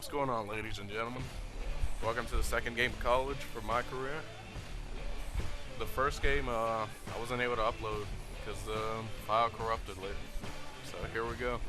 What's going on, ladies and gentlemen? Welcome to the second game of college for MyCareer. The first game, I wasn't able to upload because the file corrupted later. So here we go.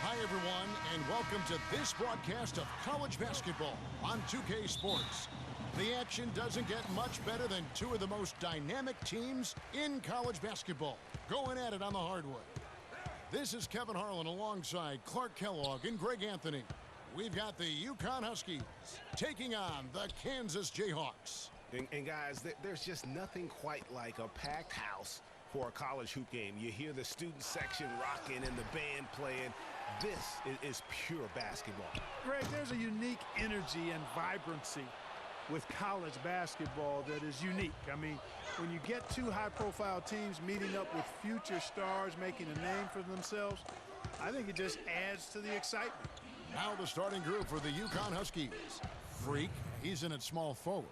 Hi, everyone, and welcome to this broadcast of college basketball on 2K Sports. The action doesn't get much better than two of the most dynamic teams in college basketball going at it on the hardwood. This is Kevin Harlan alongside Clark Kellogg and Greg Anthony. We've got the UConn Huskies taking on the Kansas Jayhawks. And guys, there's just nothing quite like a packed house for a college hoop game. You hear the student section rocking and the band playing. This is pure basketball. Greg, there's a unique energy and vibrancy with college basketball that is unique. I mean, when you get two high-profile teams meeting up with future stars making a name for themselves, I think it just adds to the excitement. Now the starting group for the UConn Huskies. Freak, he's in at small forward.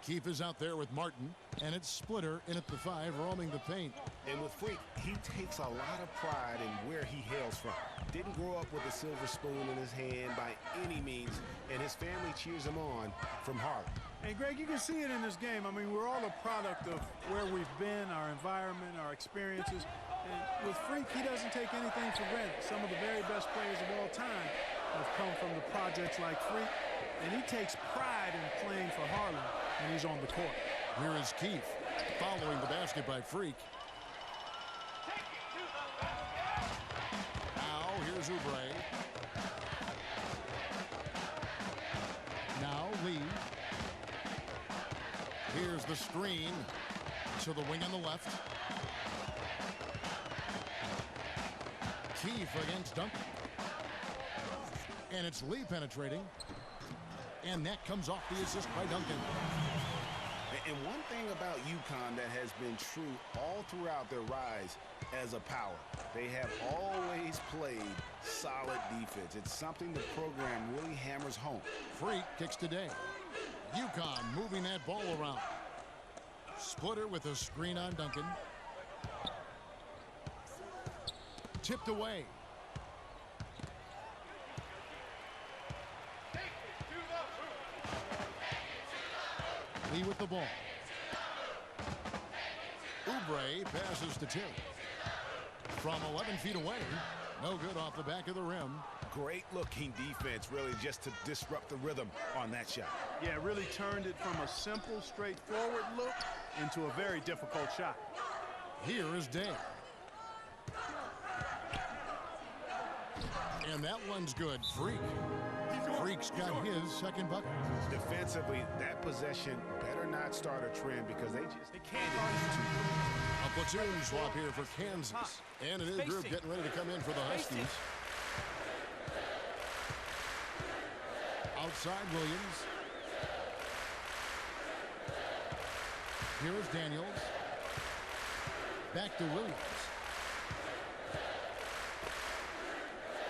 Keefe is out there with Martin, and it's Splitter in at the 5 roaming the paint. And with Freak, he takes a lot of pride in where he hails from. Didn't grow up with a silver spoon in his hand by any means, and his family cheers him on from Harlem. And Greg, you can see it in this game. I mean, we're all a product of where we've been, our environment, our experiences. And with Freak, he doesn't take anything for granted. Some of the very best players of all time have come from the projects like Freak, and he takes pride in playing for Harlem when he's on the court. Here is Keefe following the basket by Freak. Now here's Oubre. Now Lee. Here's the screen to the wing on the left. Keefe against Duncan. And it's Lee penetrating. And that comes off the assist by Duncan. And one thing about UConn that has been true all throughout their rise as a power, they have always played solid defense. It's something the program really hammers home. Freak kicks today. UConn moving that ball around. Splitter with a screen on Duncan. Tipped away. Lee with the ball. Oubre passes to Terry. From 11 feet away. No good off the back of the rim. Great looking defense, really, just to disrupt the rhythm on that shot. Yeah, it really turned it from a simple, straightforward look into a very difficult shot. Here is Day. And that one's good. Freak. Freak's got his second bucket. Defensively, that possession better not start a trend because they can't. A platoon swap here for Kansas. And a new group getting ready to come in for the Huskies. Outside Williams. Here is Daniels. Back to Williams.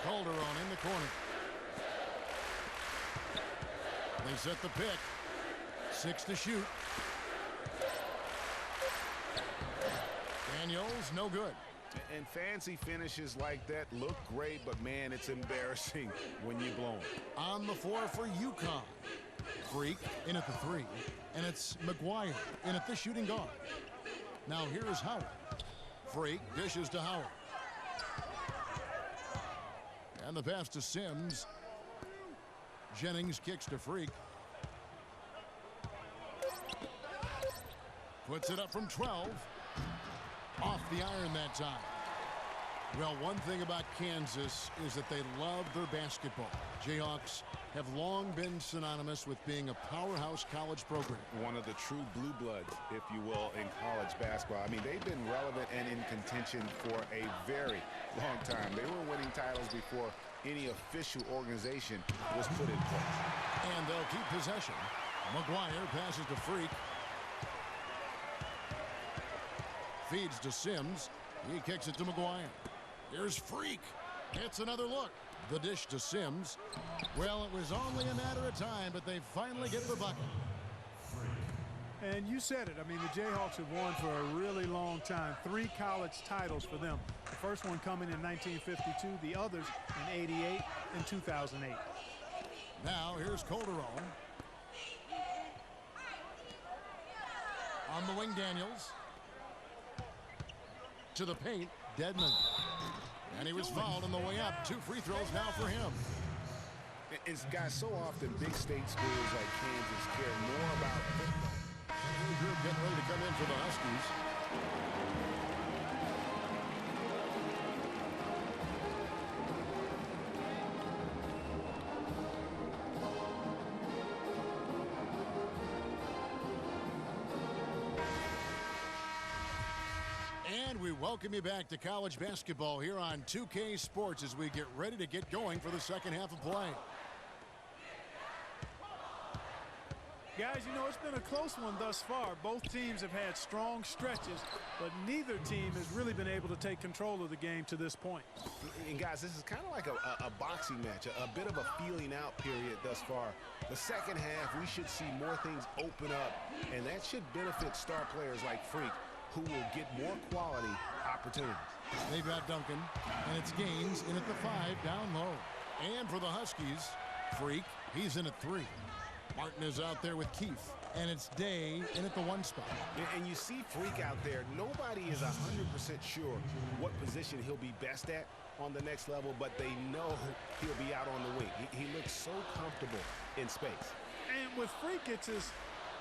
Calderon in the corner. They set the pick. 6 to shoot. Daniels, no good. And fancy finishes like that look great, but man, it's embarrassing when you blow them. On the floor for UConn. Freak in at the 3. And it's McGuire in at the shooting guard. Now here is Howard. Freak dishes to Howard. And the pass to Sims. Jennings kicks to Freak. Puts it up from 12. Off the iron that time. Well, one thing about Kansas is that they love their basketball. Jayhawks have long been synonymous with being a powerhouse college program. One of the true blue bloods, if you will, in college basketball. I mean, they've been relevant and in contention for a very long time. They were winning titles before any official organization was put in place. And they'll keep possession. McGuire passes to Freak. Feeds to Sims. He kicks it to McGuire. Here's Freak. It's another look. The dish to Sims. Well, it was only a matter of time, but they finally get the bucket. And you said it. I mean, the Jayhawks have won for a really long time. 3 college titles for them. The first one coming in 1952, the others in 88 and 2008. Now, here's Calderon. On the wing, Daniels. To the paint, Dedmon. And he was fouled on the way up. 2 free throws now for him. It's guys, so often big state schools like Kansas care more about New group getting ready to come in for the Huskies. And we welcome you back to college basketball here on 2K Sports as we get ready to get going for the second half of play. Guys, you know, it's been a close one thus far. Both teams have had strong stretches, but neither team has really been able to take control of the game to this point. And guys, this is kind of like a boxing match, a bit of a feeling out period thus far. The second half, we should see more things open up, and that should benefit star players like Freak, who will get more quality opportunities. They've got Duncan, and it's Gaines in at the 5, down low. And for the Huskies, Freak, he's in at 3. Martin is out there with Keefe, and it's Day in at the 1 spot. And you see Freak out there. Nobody is 100% sure what position he'll be best at on the next level, but they know he'll be out on the wing. He looks so comfortable in space. And with Freak, it's his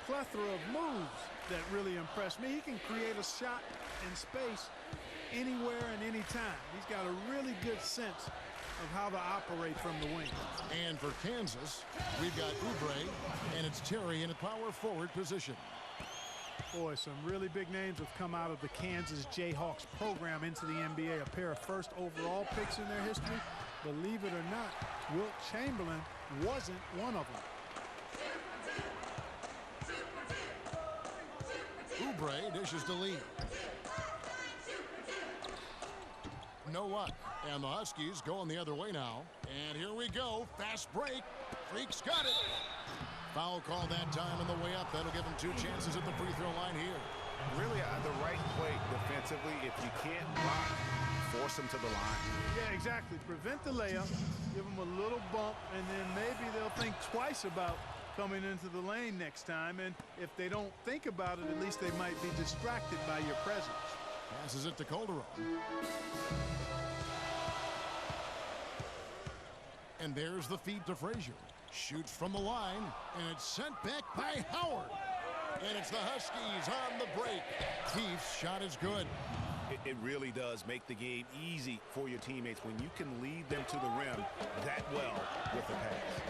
plethora of moves that really impressed me. He can create a shot in space anywhere and anytime. He's got a really good sense of how to operate from the wing. And for Kansas, we've got Oubre, and it's Terry in a power forward position. Boy, some really big names have come out of the Kansas Jayhawks program into the NBA. A pair of first overall picks in their history. Believe it or not, Wilt Chamberlain wasn't one of them. Oubre dishes to Lee. No luck. And the Huskies going the other way now. And here we go. Fast break. Freak's got it. Foul call that time on the way up. That'll give him 2 chances at the free throw line here. Really the right play defensively. If you can't block, force him to the line. Yeah, exactly. Prevent the layup. Give him a little bump. And then maybe they'll think twice about coming into the lane next time. And if they don't think about it, at least they might be distracted by your presence. Passes it to Calderon. And there's the feed to Frazier. Shoots from the line, and it's sent back by Howard. And it's the Huskies on the break. Keefe's shot is good. It really does make the game easy for your teammates when you can lead them to the rim that well with the pass.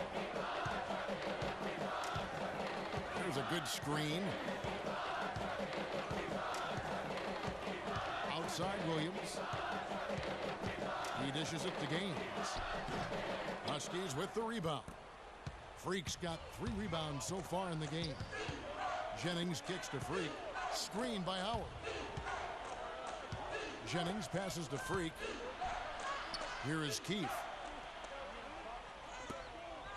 There's a good screen. Outside Williams. He dishes it to Gaines. Huskies with the rebound. Freak's got 3 rebounds so far in the game. Jennings kicks to Freak. Screen by Howard. Jennings passes to Freak. Here is Keefe.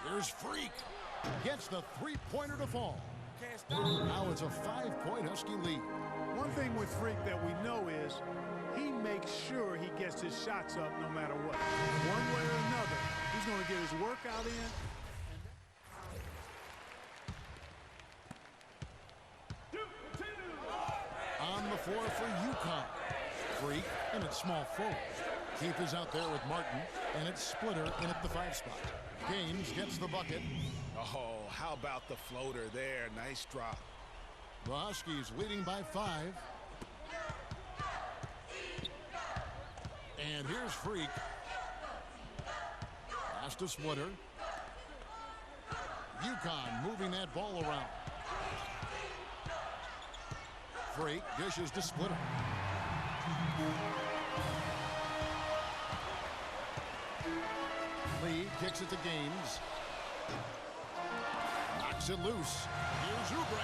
Here's Freak. Gets the 3-pointer to fall. Now it's a 5-point Husky lead. One thing with Freak that we know is he makes sure he gets his shots up no matter what. One way or another, he's going to get his workout in. On the floor for UConn. Freak, and it's small forward. Keith is out there with Martin, and it's Splitter in at the 5 spot. Gaines gets the bucket. Oh, how about the floater there? Nice drop. The Huskies leading by 5. And here's Freak. Pass to Splitter. UConn moving that ball around. Freak dishes to Splitter. Lee kicks it to Gaines. Knocks it loose. Here's Oubre.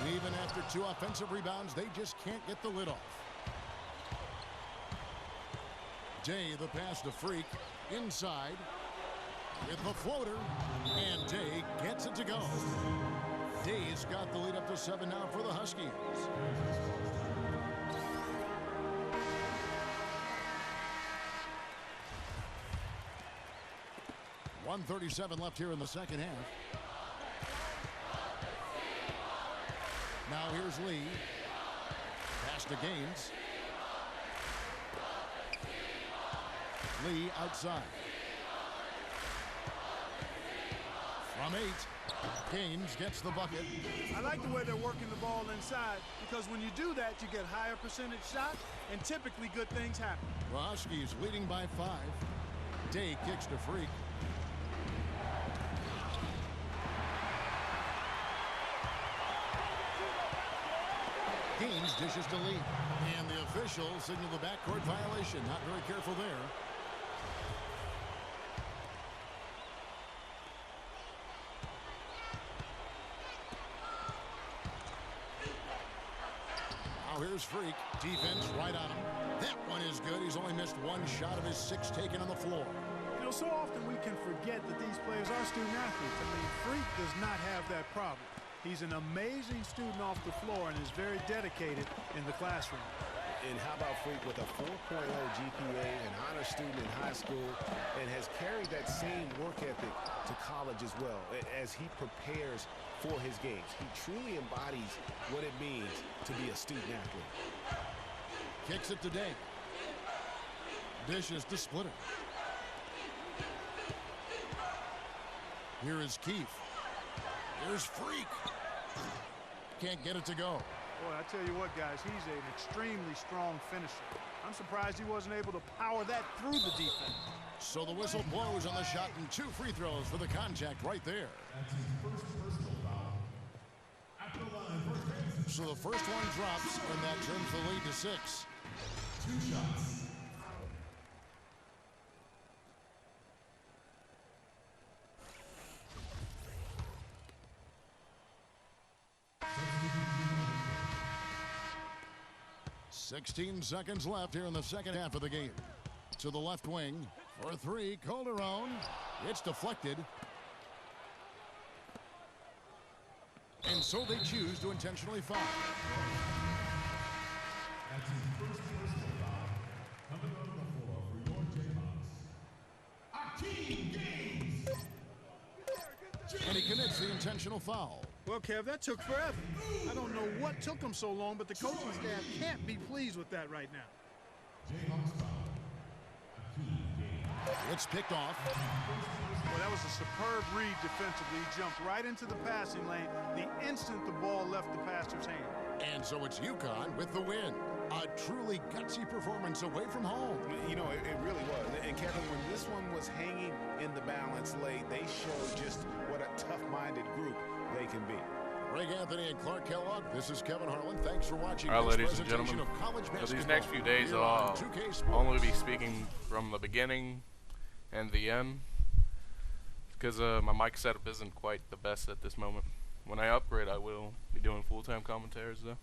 And even after 2 offensive rebounds, they just can't get the lid off. Day the pass to Freak. Inside. With the floater. And Day gets it to go. Day's got the lead up to 7 now for the Huskies. .137 left here in the second half. Now here's Lee. Pass to Gaines. Lee outside. From 8. Gaines gets the bucket. I like the way they're working the ball inside, because when you do that, you get higher percentage shots, and typically good things happen. The Huskies leading by 5. Day kicks to Freak. Gaines dishes to Lee. And the officials signal the backcourt violation. Not very careful there. Now here's Freak. Defense right on him. That one is good. He's only missed 1 shot of his 6 taken on the floor. You know, so often we can forget that these players are student athletes. I mean, Freak does not have that problem. He's an amazing student off the floor and is very dedicated in the classroom. And how about Freak with a 4.0 GPA, an honor student in high school, and has carried that same work ethic to college as well as he prepares for his games. He truly embodies what it means to be a student athlete. Kicks it today. Dishes to Splitter. Here is Keith. Here's Freak. Can't get it to go. Boy, I tell you what, guys, he's an extremely strong finisher. I'm surprised he wasn't able to power that through the defense. So the whistle blows on the shot and 2 free throws for the contact right there. So the first one drops, and that turns the lead to 6. 2 shots. .16 seconds left here in the second half of the game. To the left wing for 3, Calderon. It's deflected. And so they choose to intentionally foul. That's his first personal foul. Coming on the floor for your Jayhawks. Akeem Gaines. And he commits the intentional foul. Well, Kev, that took forever. I don't know what took them so long, but the coaching staff can't be pleased with that right now. Jayhawks foul. Akeem Gaines. It's picked off. Well, that was a superb read defensively. He jumped right into the passing lane the instant the ball left the passer's hand. And so it's UConn with the win. A truly gutsy performance away from home. You know, it really was. And Kevin, when this one was hanging in the balance late, they showed just what a tough-minded group they can be. Greg Anthony and Clark Kellogg, this is Kevin Harlan. Thanks for watching All right, this ladies and presentation gentlemen. of college basketball. These next few days, here on I'll 2K Sports. only be speaking from the beginning and the end, because my mic setup isn't quite the best at this moment. When I upgrade, I will be doing full-time commentaries, though.